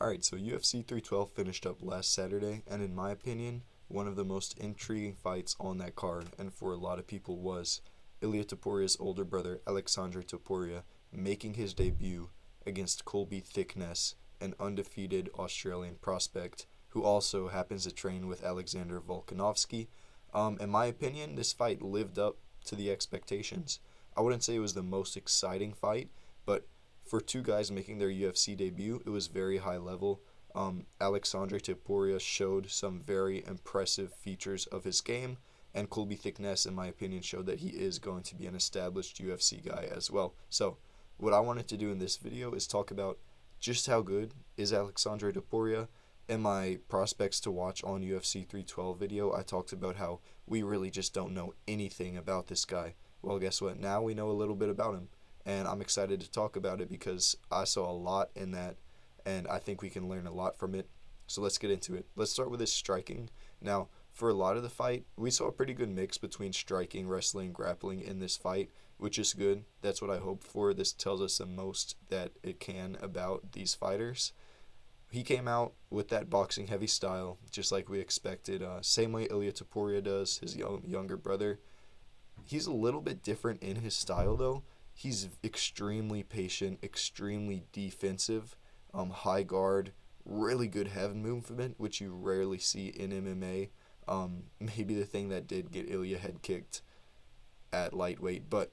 Alright, so UFC 312 finished up last Saturday, and in my opinion, one of the most intriguing fights on that card, and for a lot of people was Ilia Topuria's older brother, Aleksandre Topuria, making his debut against Colby Thicknesse, an undefeated Australian prospect, who also happens to train with Alexander Volkanovski. In my opinion, this fight lived up to the expectations. I wouldn't say it was the most exciting fight, but for two guys making their UFC debut, it was very high level. Aleksandre Topuria showed some very impressive features of his game, and Colby Thicknesse, in my opinion, showed that he is going to be an established UFC guy as well. So, what I wanted to do in this video is talk about just how good is Aleksandre Topuria. In my prospects to watch on UFC 312 video, I talked about how we really just don't know anything about this guy. Well, guess what? Now we know a little bit about him, and I'm excited to talk about it because I saw a lot in that, and I think we can learn a lot from it. So let's get into it. Let's start with his striking. Now, for a lot of the fight, we saw a pretty good mix between striking, wrestling, grappling in this fight, which is good. That's what I hope for. This tells us the most that it can about these fighters. He came out with that boxing heavy style, just like we expected. Same way Ilia Topuria does, his younger brother. He's a little bit different in his style, though. He's extremely patient, extremely defensive, high guard, really good head movement, which you rarely see in MMA. Maybe the thing that did get Ilia head kicked at lightweight, but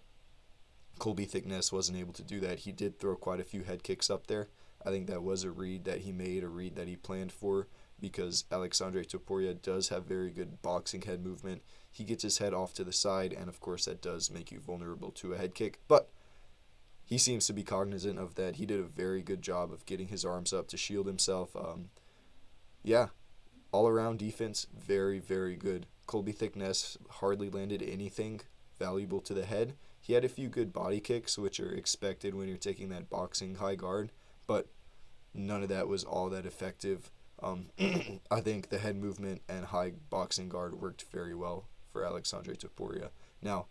Colby Thicknesse wasn't able to do that. He did throw quite a few head kicks up there. I think that was a read that he made, a read that he planned for, because Aleksandre Topuria does have very good boxing head movement. He gets his head off to the side, and of course that does make you vulnerable to a head kick, but he seems to be cognizant of that. He did a very good job of getting his arms up to shield himself. Yeah, all-around defense, very, very good. Colby Thicknesse hardly landed anything valuable to the head. He had a few good body kicks, which are expected when you're taking that boxing high guard, but none of that was all that effective. I think the head movement and high boxing guard worked very well for Aleksandre Topuria. Now,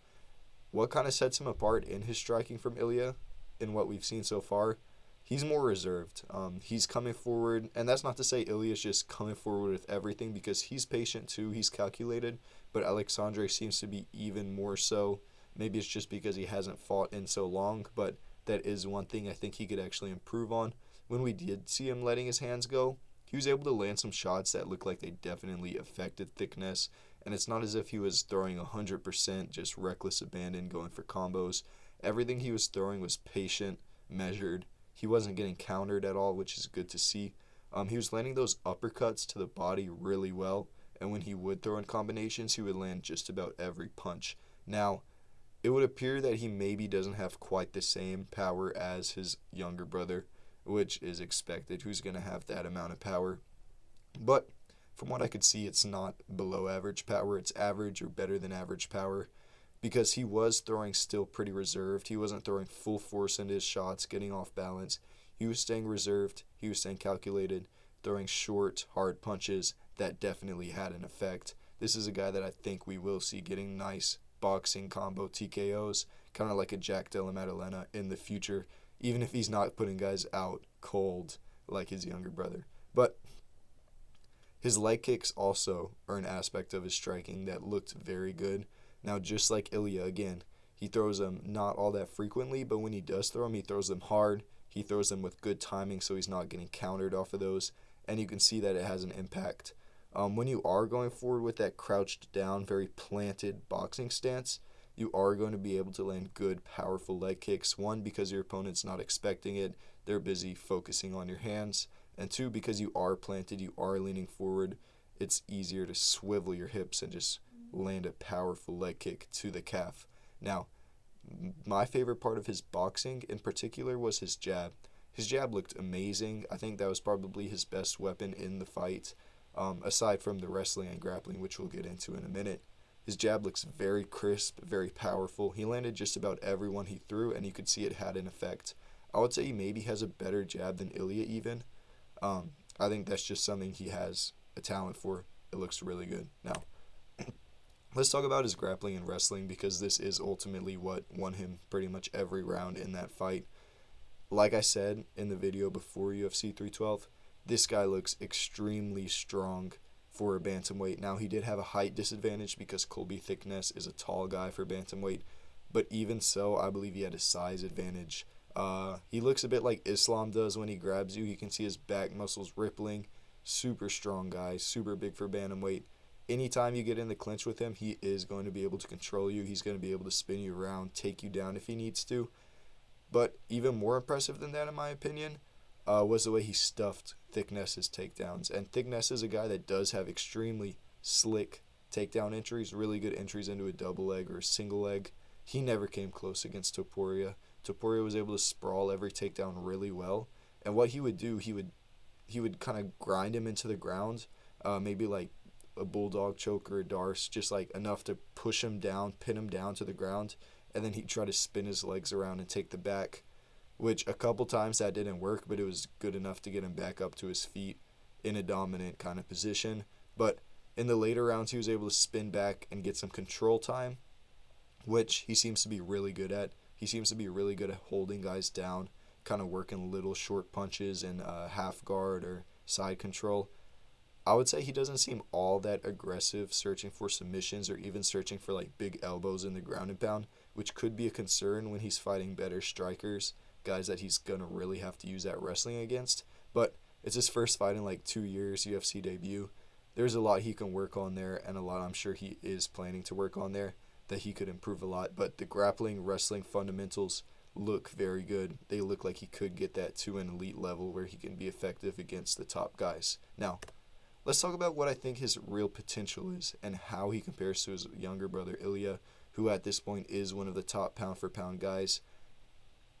what kind of sets him apart in his striking from Ilia in what we've seen so far? He's more reserved. He's coming forward, and that's not to say Ilia's just coming forward with everything, because he's patient too, he's calculated, but Aleksandre seems to be even more so. Maybe it's just because he hasn't fought in so long, but that is one thing I think he could actually improve on. When we did see him letting his hands go, he was able to land some shots that looked like they definitely affected Thicknesse, and it's not as if he was throwing 100% just reckless abandon going for combos. Everything he was throwing was patient, measured. He wasn't getting countered at all, which is good to see. He was landing those uppercuts to the body really well, and when he would throw in combinations, he would land just about every punch. Now, it would appear that he maybe doesn't have quite the same power as his younger brother, which is expected, who's going to have that amount of power. But from what I could see, it's not below average power. It's average or better than average power, because he was throwing still pretty reserved. He wasn't throwing full force into his shots, getting off balance. He was staying reserved. He was staying calculated, throwing short, hard punches that definitely had an effect. This is a guy that I think we will see getting nice boxing combo TKOs, kind of like a Jack Della Maddalena in the future, even if he's not putting guys out cold like his younger brother. But his leg kicks also are an aspect of his striking that looked very good. Now, just like Ilia, again, he throws them not all that frequently, but when he does throw them, he throws them hard. He throws them with good timing, so he's not getting countered off of those, and you can see that it has an impact. When you are going forward with that crouched down, very planted boxing stance, you are going to be able to land good, powerful leg kicks. One, because your opponent's not expecting it. They're busy focusing on your hands. And two, because you are planted, you are leaning forward, it's easier to swivel your hips and just land a powerful leg kick to the calf. Now, my favorite part of his boxing in particular was his jab. His jab looked amazing. I think that was probably his best weapon in the fight, aside from the wrestling and grappling, which we'll get into in a minute. His jab looks very crisp, very powerful. He landed just about every one he threw, and you could see it had an effect. I would say he maybe has a better jab than Ilia even. I think that's just something he has a talent for. It looks really good. Now, let's talk about his grappling and wrestling, because this is ultimately what won him pretty much every round in that fight. Like I said in the video before UFC 312, this guy looks extremely strong for a bantamweight. Now, he did have a height disadvantage because Colby Thicknesse is a tall guy for bantamweight, but even so, I believe he had a size advantage. He looks a bit like Islam does when he grabs you. You can see his back muscles rippling. Super strong guy, super big for bantamweight. Anytime you get in the clinch with him, he is going to be able to control you. He's going to be able to spin you around, take you down if he needs to. But even more impressive than that, in my opinion, was the way he stuffed Thicknesse's takedowns. And Thicknesse is a guy that does have extremely slick takedown entries, really good entries into a double leg or a single leg. He never came close against Topuria. Topuria was able to sprawl every takedown really well. And what he would do, he would kind of grind him into the ground, maybe like a bulldog choke or a darce, just like enough to push him down, pin him down to the ground, and then he'd try to spin his legs around and take the back, which a couple times that didn't work, but it was good enough to get him back up to his feet in a dominant kind of position. But in the later rounds, he was able to spin back and get some control time, which he seems to be really good at. He seems to be really good at holding guys down, kind of working little short punches and half guard or side control. I would say he doesn't seem all that aggressive searching for submissions or even searching for like big elbows in the ground and pound, which could be a concern when he's fighting better strikers, guys that he's going to really have to use that wrestling against. But it's his first fight in like 2 years, UFC debut. There's a lot he can work on there, and a lot I'm sure he is planning to work on there that he could improve a lot. But the grappling, wrestling fundamentals look very good. They look like he could get that to an elite level where he can be effective against the top guys. Now, let's talk about what I think his real potential is and how he compares to his younger brother Ilia, who at this point is one of the top pound-for-pound guys.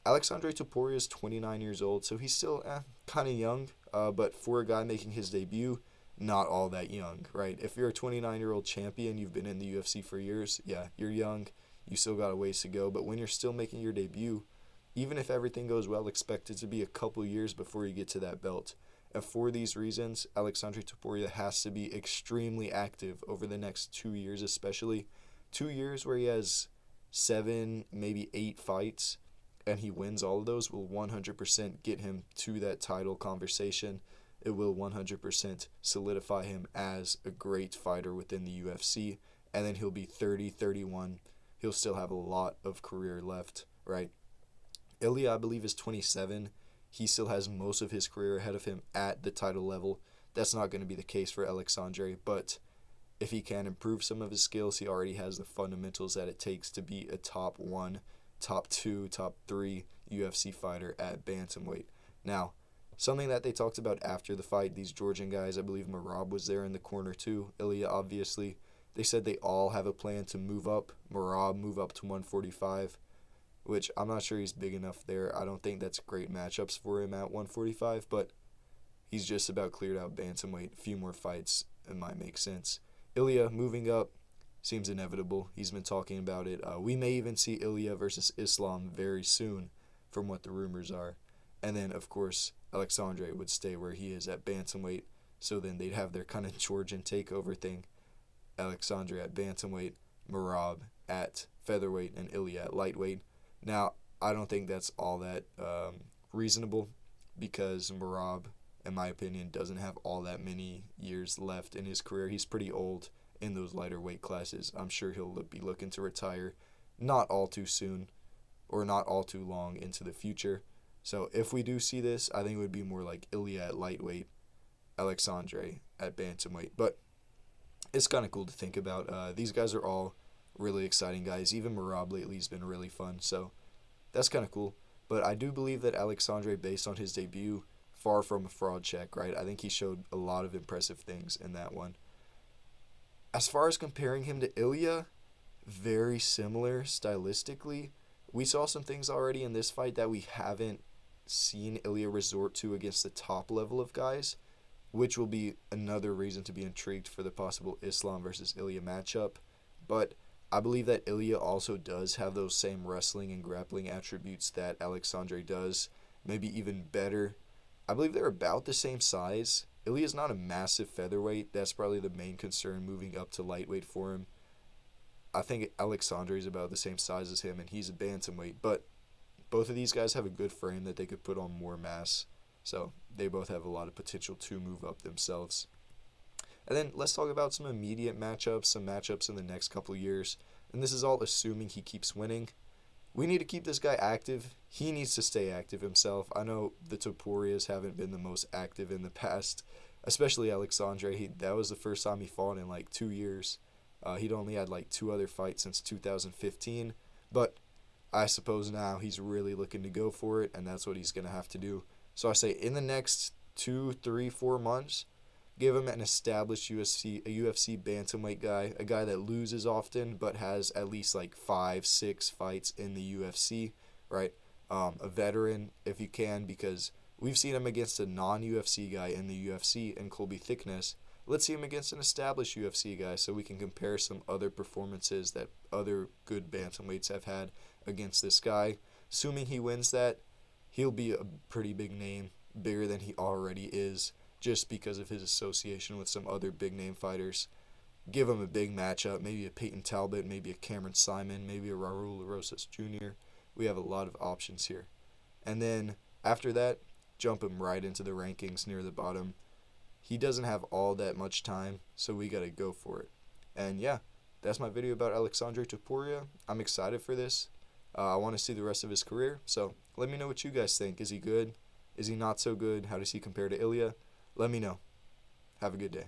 Aleksandre Topuria is 29 years old, so he's still kind of young, but for a guy making his debut, not all that young, right? If you're a 29-year-old champion, you've been in the UFC for years, yeah, you're young, you still got a ways to go, but when you're still making your debut, even if everything goes well, expect it to be a couple years before you get to that belt. And for these reasons, Aleksandre Topuria has to be extremely active over the next 2 years, especially 2 years where he has 7, maybe 8 fights, and he wins all of those will 100% get him to that title conversation. It will 100% solidify him as a great fighter within the UFC, and then he'll be 30, 31. He'll still have a lot of career left, right? Ilia, I believe, is 27. He still has most of his career ahead of him at the title level. That's not going to be the case for Aleksandre, but if he can improve some of his skills, he already has the fundamentals that it takes to be a top 1, top 2, top 3 UFC fighter at bantamweight. Now, something that they talked about after the fight, these Georgian guys, I believe Merab was there in the corner too, Ilia obviously, they said they all have a plan to move up. Merab move up to 145, which I'm not sure he's big enough there. I don't think that's great matchups for him at 145, but he's just about cleared out bantamweight. A few more fights, it might make sense. Ilia moving up seems inevitable. He's been talking about it. We may even see Ilia versus Islam very soon, from what the rumors are. And then, of course, Aleksandre would stay where he is at bantamweight, so then they'd have their kind of Georgian takeover thing. Aleksandre at bantamweight, Merab at featherweight, and Ilia at lightweight. Now, I don't think that's all that reasonable, because Merab, in my opinion, doesn't have all that many years left in his career. He's pretty old in those lighter weight classes. I'm sure he'll be looking to retire not all too soon or not all too long into the future. So if we do see this, I think it would be more like Ilia at lightweight, Aleksandre at bantamweight. But it's kind of cool to think about. These guys are all really exciting guys. Even Merab lately has been really fun. So that's kind of cool. But I do believe that Aleksandre, based on his debut, far from a fraud check, right? I think he showed a lot of impressive things in that one. As far as comparing him to Ilia, very similar stylistically. We saw some things already in this fight that we haven't seen Ilia resort to against the top level of guys, which will be another reason to be intrigued for the possible Islam versus Ilia matchup. But I believe that Ilia also does have those same wrestling and grappling attributes that Aleksandre does, maybe even better. I believe they're about the same size. Ilia's not a massive featherweight. That's probably the main concern moving up to lightweight for him. I think Aleksandre is about the same size as him, and he's a bantamweight. But both of these guys have a good frame that they could put on more mass. So they both have a lot of potential to move up themselves. And then let's talk about some immediate matchups, some matchups in the next couple years. And this is all assuming he keeps winning. We need to keep this guy active. He needs to stay active himself. I know the Topurias haven't been the most active in the past, especially Aleksandre. That was the first time he fought in like 2 years. He'd only had like 2 other fights since 2015. But I suppose now he's really looking to go for it, and that's what he's going to have to do. So I say in the next 2, 3, 4 months, give him an established UFC bantamweight guy, a guy that loses often but has at least like 5, 6 fights in the UFC, right? A veteran if you can, because we've seen him against a non-UFC guy in the UFC and Colby Thicknesse. Let's see him against an established UFC guy so we can compare some other performances that other good bantamweights have had against this guy. Assuming he wins that, he'll be a pretty big name, bigger than he already is, just because of his association with some other big-name fighters. Give him a big matchup, maybe a Peyton Talbot, maybe a Cameron Simon, maybe a Raul Rosas Jr. We have a lot of options here. And then after that, jump him right into the rankings near the bottom. He doesn't have all that much time, so we got to go for it. And yeah, that's my video about Aleksandre Topuria. I'm excited for this. I want to see the rest of his career, so let me know what you guys think. Is he good? Is he not so good? How does he compare to Ilia? Let me know. Have a good day.